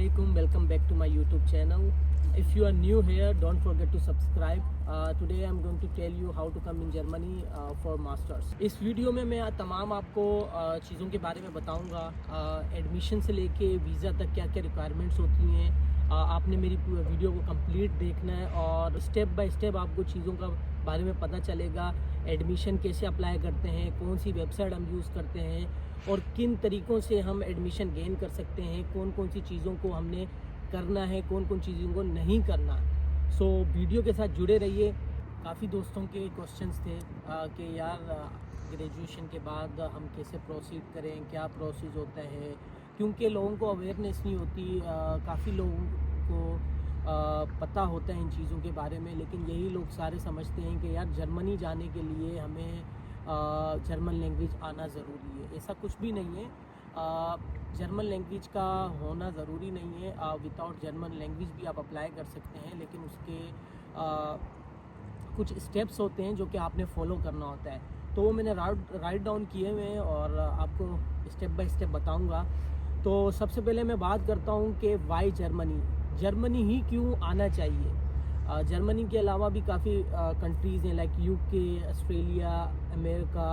Assalamualaikum, welcome back to my YouTube channel. If you are new here, don't forget to subscribe. Today I'm going to tell you how to come in Germany for masters. इस video में मैं तमाम आपको चीज़ों के बारे में बताऊंगा, एडमिशन से लेके वीज़ा तक क्या क्या रिक्वायरमेंट्स होती हैं। आपने मेरी वीडियो को कंप्लीट देखना है और स्टेप बाय स्टेप आपको चीज़ों का बारे में पता चलेगा। एडमिशन कैसे अप्लाई करते हैं, कौन सी वेबसाइट हम यूज़ करते हैं और किन तरीक़ों से हम एडमिशन गेन कर सकते हैं, कौन कौन सी चीज़ों को हमने करना है, कौन कौन चीज़ों को नहीं करना। सो वीडियो के साथ जुड़े रहिए। काफ़ी दोस्तों के क्वेश्चंस थे कि यार ग्रेजुएशन के बाद हम कैसे प्रोसीड करें, क्या प्रोसेस होता है, क्योंकि लोगों को अवेयरनेस नहीं होती। काफ़ी लोगों को पता होता है इन चीज़ों के बारे में, लेकिन यही लोग सारे समझते हैं कि यार जर्मनी जाने के लिए हमें जर्मन लैंग्वेज आना ज़रूरी है। ऐसा कुछ भी नहीं है। जर्मन लैंग्वेज का होना ज़रूरी नहीं है। विदाउट जर्मन लैंग्वेज भी आप अप्लाई कर सकते हैं, लेकिन उसके कुछ स्टेप्स होते हैं जो कि आपने फॉलो करना होता है। तो वो मैंने राइट डाउन किए हुए हैं और आपको स्टेप बाय स्टेप बताऊंगा। तो सबसे पहले मैं बात करता हूं कि वाई जर्मनी ही क्यों आना चाहिए। जर्मनी के अलावा भी काफ़ी कंट्रीज़ हैं like UK, Australia, America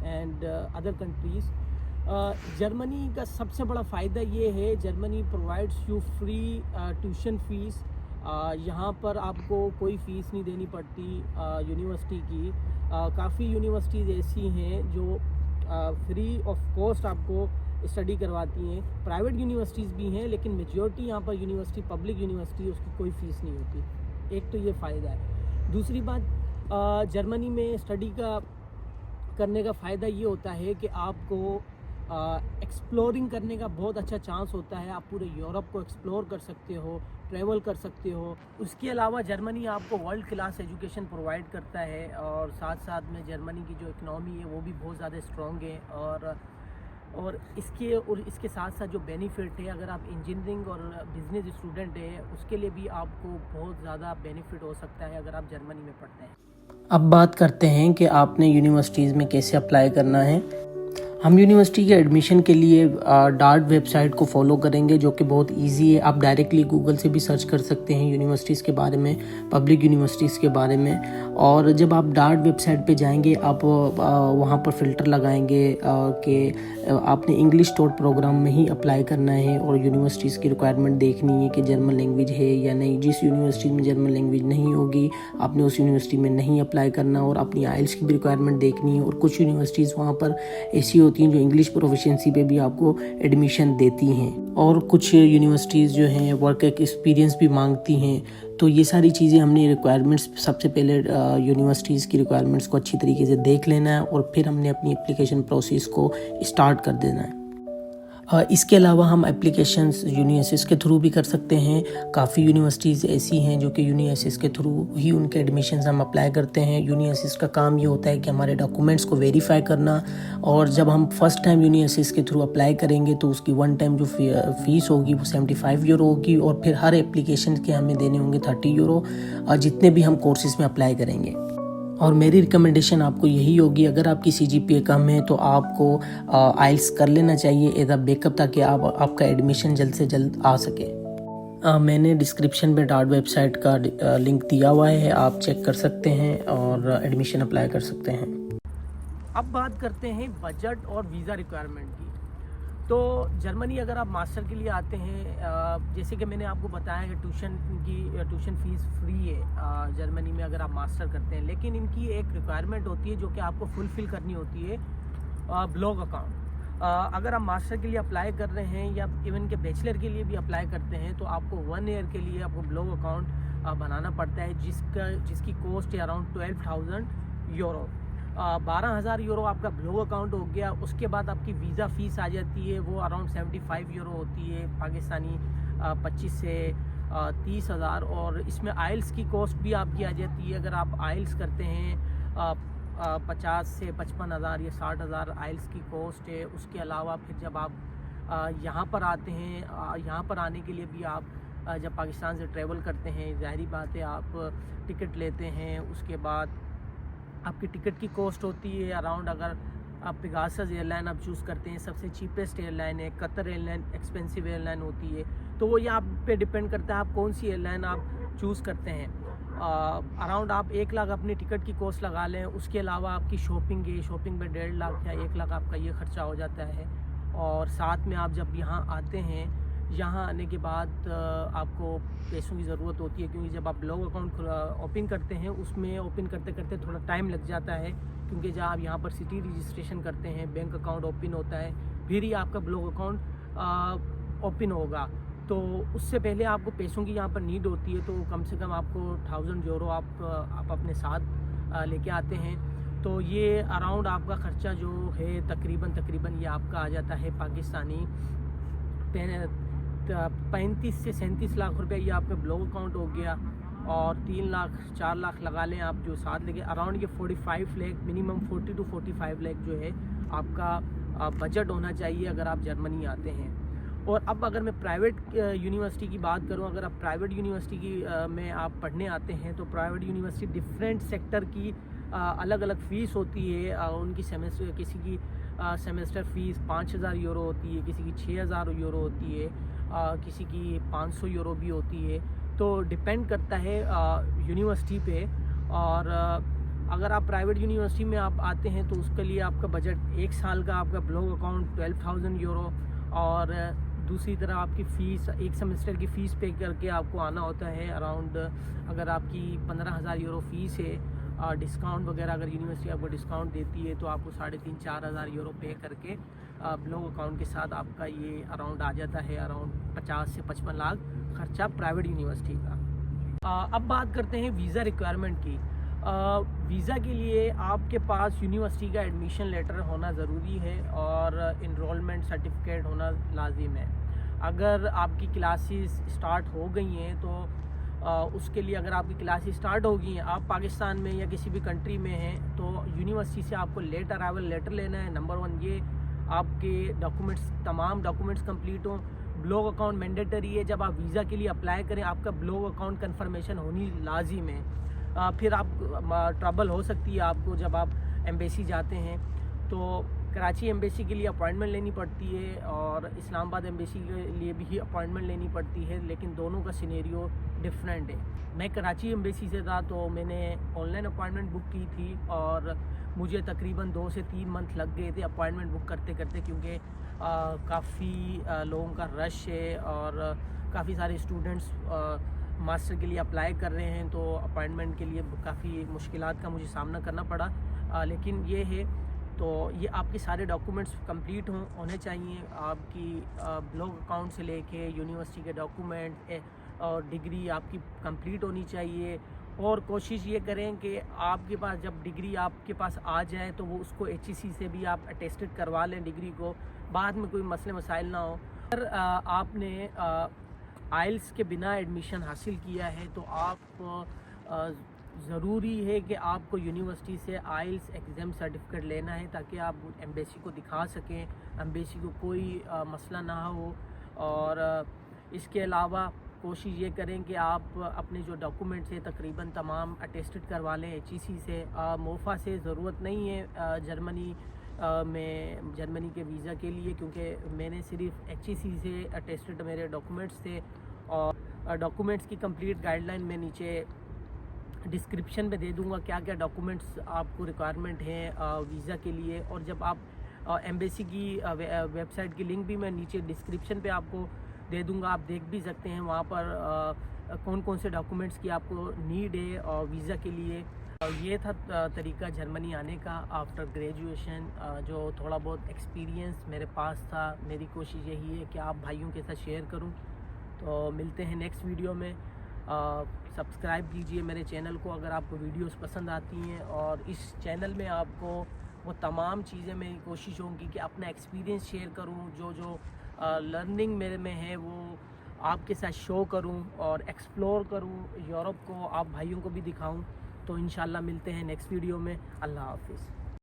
and other countries. Germany का सबसे बड़ा फ़ायदा ये है, Germany provides you free tuition fees. यहाँ पर आपको कोई फ़ीस नहीं देनी पड़ती यूनिवर्सिटी की। काफ़ी यूनिवर्सिटीज़ ऐसी हैं जो फ्री ऑफ कॉस्ट आपको स्टडी करवाती हैं। प्राइवेट यूनिवर्सिटीज़ भी हैं, लेकिन मेजॉरिटी यहाँ पर यूनिवर्सिटी पब्लिक यूनिवर्सिटी, उसकी कोई फ़ीस नहीं होती। एक तो ये फ़ायदा है। दूसरी बात, जर्मनी में स्टडी का करने का फ़ायदा ये होता है कि आपको एक्सप्लोरिंग करने का बहुत अच्छा चांस होता है। आप पूरे यूरोप को एक्सप्लोर कर सकते हो, ट्रैवल कर सकते हो। उसके अलावा जर्मनी आपको वर्ल्ड क्लास एजुकेशन प्रोवाइड करता है और साथ साथ में जर्मनी की जो इकनॉमी है वो भी बहुत ज़्यादा स्ट्रॉन्ग है। और इसके साथ साथ जो बेनिफिट है, अगर आप इंजीनियरिंग और बिजनेस स्टूडेंट है, उसके लिए भी आपको बहुत ज़्यादा बेनिफिट हो सकता है अगर आप जर्मनी में पढ़ते हैं। अब बात करते हैं कि आपने यूनिवर्सिटीज़ में कैसे अप्लाई करना है। हम यूनिवर्सिटी के एडमिशन के लिए डार्ट वेबसाइट को फॉलो करेंगे, जो कि बहुत इजी है। आप डायरेक्टली गूगल से भी सर्च कर सकते हैं यूनिवर्सिटीज़ के बारे में, पब्लिक यूनिवर्सिटीज़ के बारे में। और जब आप डार्ट वेबसाइट पे जाएंगे, आप वहाँ पर फ़िल्टर लगाएंगे कि आपने इंग्लिश टॉट प्रोग्राम में ही अप्लाई करना है और यूनिवर्सिटीज़ की रिक्वायरमेंट देखनी है कि जर्मन लैंग्वेज है या नहीं। जिस यूनिवर्सिटी में जर्मन लैंग्वेज नहीं होगी, आपने उस यूनिवर्सिटी में नहीं अप्लाई करना। और अपनी आइल्स की भी रिक्वायरमेंट देखनी है। और कुछ यूनिवर्सिटीज़ वहाँ पर ऐसी होती हैं जो इंग्लिश प्रोफिशिएंसी पे भी आपको एडमिशन देती हैं, और कुछ यूनिवर्सिटीज़ जो हैं वर्क एक्सपीरियंस भी मांगती हैं। तो ये सारी चीज़ें हमने रिक्वायरमेंट्स सबसे पहले यूनिवर्सिटीज़ की रिक्वायरमेंट्स को अच्छी तरीके से देख लेना है और फिर हमने अपनी एप्लीकेशन प्रोसेस को स्टार्ट कर देना है। इसके अलावा हम एप्लीकेशंस यूनिएसिस के थ्रू भी कर सकते हैं। काफ़ी यूनिवर्सिटीज़ ऐसी हैं जो कि यूनिएसिस के थ्रू ही उनके एडमिशन्स हम अप्लाई करते हैं। यूनिएसिस का काम ये होता है कि हमारे डॉक्यूमेंट्स को वेरीफाई करना, और जब हम फर्स्ट टाइम यूनिएसिस के थ्रू अप्लाई करेंगे तो उसकी वन टाइम जो फ़ीस होगी वो 75 यूरो होगी, और फिर हर एप्लीकेशन के हमें देने होंगे 30 यूरो जितने भी हम कोर्सेज़ में अप्लाई करेंगे। और मेरी रिकमेंडेशन आपको यही होगी, अगर आपकी CGPA कम है तो आपको आइल्स कर लेना चाहिए एज अ बैकअप, ताकि आपका एडमिशन जल्द से जल्द आ सके। मैंने डिस्क्रिप्शन में डार्ट वेबसाइट का लिंक दिया हुआ है, आप चेक कर सकते हैं और एडमिशन अप्लाई कर सकते हैं। अब बात करते हैं बजट और वीज़ा रिक्वायरमेंट की। तो जर्मनी अगर आप मास्टर के लिए आते हैं, जैसे कि मैंने आपको बताया कि ट्यूशन फ़ीस फ्री है जर्मनी में अगर आप मास्टर करते हैं, लेकिन इनकी एक रिक्वायरमेंट होती है जो कि आपको फुलफ़िल करनी होती है, ब्लॉग अकाउंट। अगर आप मास्टर के लिए अप्लाई कर रहे हैं या इवन के बैचलर के लिए भी अप्लाई करते हैं, तो आपको 1 ईयर के लिए आपको ब्लॉग अकाउंट बनाना पड़ता है, जिसकी कॉस्ट है अराउंड 12,000 यूरो। 12,000 यूरो आपका ब्लॉग अकाउंट हो गया। उसके बाद आपकी वीज़ा फ़ीस आ जाती है, वो अराउंड 75 यूरो होती है पाकिस्तानी 25 से 30,000। और इसमें आइल्स की कॉस्ट भी आपकी आ जाती है। अगर आप आइल्स करते हैं 50 से 55,000 या 60,000 आइल्स की कॉस्ट है। उसके अलावा फिर जब आप यहाँ पर आते हैं, यहाँ पर आने के लिए भी आप जब पाकिस्तान से ट्रैवल करते हैं, ज़ाहिरी बात है आप टिकट लेते हैं। उसके बाद आपकी टिकट की कॉस्ट होती है अराउंड, अगर आप पेगासस एयरलाइन आप चूज़ करते हैं, सबसे चीपेस्ट एयरलाइन है। कतर एयरलाइन एक्सपेंसिव एयरलाइन होती है, तो वो ये आप पे डिपेंड करता है आप कौन सी एयरलाइन आप चूज़ करते हैं। अराउंड आप 1 लाख अपनी टिकट की कॉस्ट लगा लें, उसके अलावा आपकी शॉपिंग है, शॉपिंग में 1.5 लाख या 1 लाख आपका ये ख़र्चा हो जाता है। और साथ में आप जब यहाँ आते हैं, यहाँ आने के बाद आपको पैसों की ज़रूरत होती है, क्योंकि जब आप ब्लॉग अकाउंट ओपन करते हैं उसमें ओपन करते करते थोड़ा टाइम लग जाता है, क्योंकि जब आप यहाँ पर सिटी रजिस्ट्रेशन करते हैं, बैंक अकाउंट ओपन होता है, फिर ही आपका ब्लॉग अकाउंट ओपन होगा। तो उससे पहले आपको पैसों की यहाँ पर नीड होती है, तो कम से कम आपको 1000 यूरो आप अपने साथ लेके आते हैं। तो ये अराउंड आपका ख़र्चा जो है तकरीबन ये आपका आ जाता है पाकिस्तानी 35 से 37 लाख रुपए। ये आपका ब्लॉग अकाउंट हो गया, और 3 लाख 4 लाख लगा लें आप जो साथ लेके, अराउंड ये 45 लाख मिनिमम 40 to 45 लाख जो है आपका बजट होना चाहिए अगर आप जर्मनी आते हैं। और अब अगर मैं प्राइवेट यूनिवर्सिटी की बात करूं, अगर आप प्राइवेट यूनिवर्सिटी की में आप पढ़ने आते हैं, तो प्राइवेट यूनिवर्सिटी डिफरेंट सेक्टर की अलग अलग फ़ीस होती है। उनकी सेमेस्टर किसी की सेमेस्टर फ़ीस 5000 यूरो होती है, किसी की 6000 यूरो होती है, किसी की 500 यूरो भी होती है। तो डिपेंड करता है यूनिवर्सिटी पे। और अगर आप प्राइवेट यूनिवर्सिटी में आप आते हैं तो उसके लिए आपका बजट 1 साल का आपका ब्लॉग अकाउंट 12,000 यूरो, और दूसरी तरफ आपकी फ़ीस 1 सेमेस्टर की फ़ीस पे करके आपको आना होता है। अराउंड अगर आपकी 15,000 यूरो फ़ीस है, डिस्काउंट वगैरह अगर यूनिवर्सिटी आपको डिस्काउंट देती है तो आपको 3,500-4,000 यूरो पे करके ब्लॉग अकाउंट के साथ आपका ये अराउंड आ जाता है अराउंड 50 से 55 लाख खर्चा प्राइवेट यूनिवर्सिटी का। अब बात करते हैं वीज़ा रिक्वायरमेंट की। वीज़ा के लिए आपके पास यूनिवर्सिटी का एडमिशन लेटर होना ज़रूरी है, और इनरोलमेंट सर्टिफिकेट होना लाजिम है। अगर आपकी क्लासेस स्टार्ट हो गई हैं तो उसके लिए, अगर आपकी क्लासेस स्टार्ट हो गई हैं, आप पाकिस्तान में या किसी भी कंट्री में हैं, तो यूनिवर्सिटी से आपको लेट अराइवल लेटर लेना है। नंबर 1 ये आपके डॉक्यूमेंट्स, तमाम डॉक्यूमेंट्स कंप्लीट हों। ब्लॉग अकाउंट मैंडेटरी है, जब आप वीज़ा के लिए अप्लाई करें आपका ब्लॉग अकाउंट कंफर्मेशन होनी लाजिम है। फिर आप ट्रबल हो सकती है आपको जब आप एम्बेसी जाते हैं। तो कराची एम्बेसी के लिए अपॉइंटमेंट लेनी पड़ती है, और इस्लामाबाद एम्बेसी के लिए भी अपॉइंटमेंट लेनी पड़ती है, लेकिन दोनों का सिनेरियो डिफरेंट है। मैं कराची एम्बेसी से था, तो मैंने ऑनलाइन अपॉइंटमेंट बुक की थी, और मुझे तकरीबन 2 से 3 मंथ लग गए थे अपॉइंटमेंट बुक करते करते, क्योंकि काफ़ी लोगों का रश है, और काफ़ी सारे स्टूडेंट्स मास्टर के लिए अप्लाई कर रहे हैं, तो अपॉइंटमेंट के लिए काफ़ी मुश्किलात का मुझे सामना करना पड़ा। लेकिन ये है, तो ये आपके सारे डॉक्यूमेंट्स कंप्लीट होने चाहिए। आपकी ब्लॉग अकाउंट से लेके यूनिवर्सिटी के डॉक्यूमेंट और डिग्री आपकी कंप्लीट होनी चाहिए। और कोशिश ये करें कि आपके पास जब डिग्री आपके पास आ जाए तो वो उसको HEC से भी आप अटेस्टेड करवा लें डिग्री को, बाद में कोई मसले मसाइल ना हो। अगर आपने आइल्स के बिना एडमिशन हासिल किया है तो आप ज़रूरी है कि आपको यूनिवर्सिटी से आइल्स एग्ज़ाम सर्टिफिकेट लेना है, ताकि आप एम्बेसी को दिखा सकें, एम्बेसी को कोई मसला ना हो। और इसके अलावा कोशिश ये करें कि आप अपने जो डॉक्यूमेंट्स हैं तकरीबन तमाम अटेस्टेड करवा लें HEC से। मोफा से ज़रूरत नहीं है जर्मनी के वीज़ा के लिए, क्योंकि मैंने सिर्फ HEC से अटेस्टेड मेरे डॉक्यूमेंट्स थे। और डॉक्यूमेंट्स की कंप्लीट गाइडलाइन मैं नीचे डिस्क्रिप्शन में दे दूंगा, क्या क्या डॉक्यूमेंट्स आपको रिक्वायरमेंट हैं वीज़ा के लिए। और जब आप एम्बेसी की वेबसाइट की लिंक भी मैं नीचे डिस्क्रिप्शन पे आपको दे दूंगा, आप देख भी सकते हैं वहाँ पर कौन कौन से डॉक्यूमेंट्स की आपको नीड है और वीज़ा के लिए। ये था तरीका जर्मनी आने का आफ्टर ग्रेजुएशन, जो थोड़ा बहुत एक्सपीरियंस मेरे पास था। मेरी कोशिश यही है कि आप भाइयों के साथ शेयर करूं। तो मिलते हैं नेक्स्ट वीडियो में। सब्सक्राइब कीजिए मेरे चैनल को अगर आपको वीडियोस पसंद आती हैं, और इस चैनल में आपको वो तमाम चीज़ें मेरी कोशिश होगी कि अपना एक्सपीरियंस शेयर करूं, जो लर्निंग मेरे में है वो आपके साथ शो करूं और एक्सप्लोर करूं यूरोप को, आप भाइयों को भी दिखाऊं। तो इंशाल्लाह मिलते हैं नेक्स्ट वीडियो में। अल्लाह हाफिज़।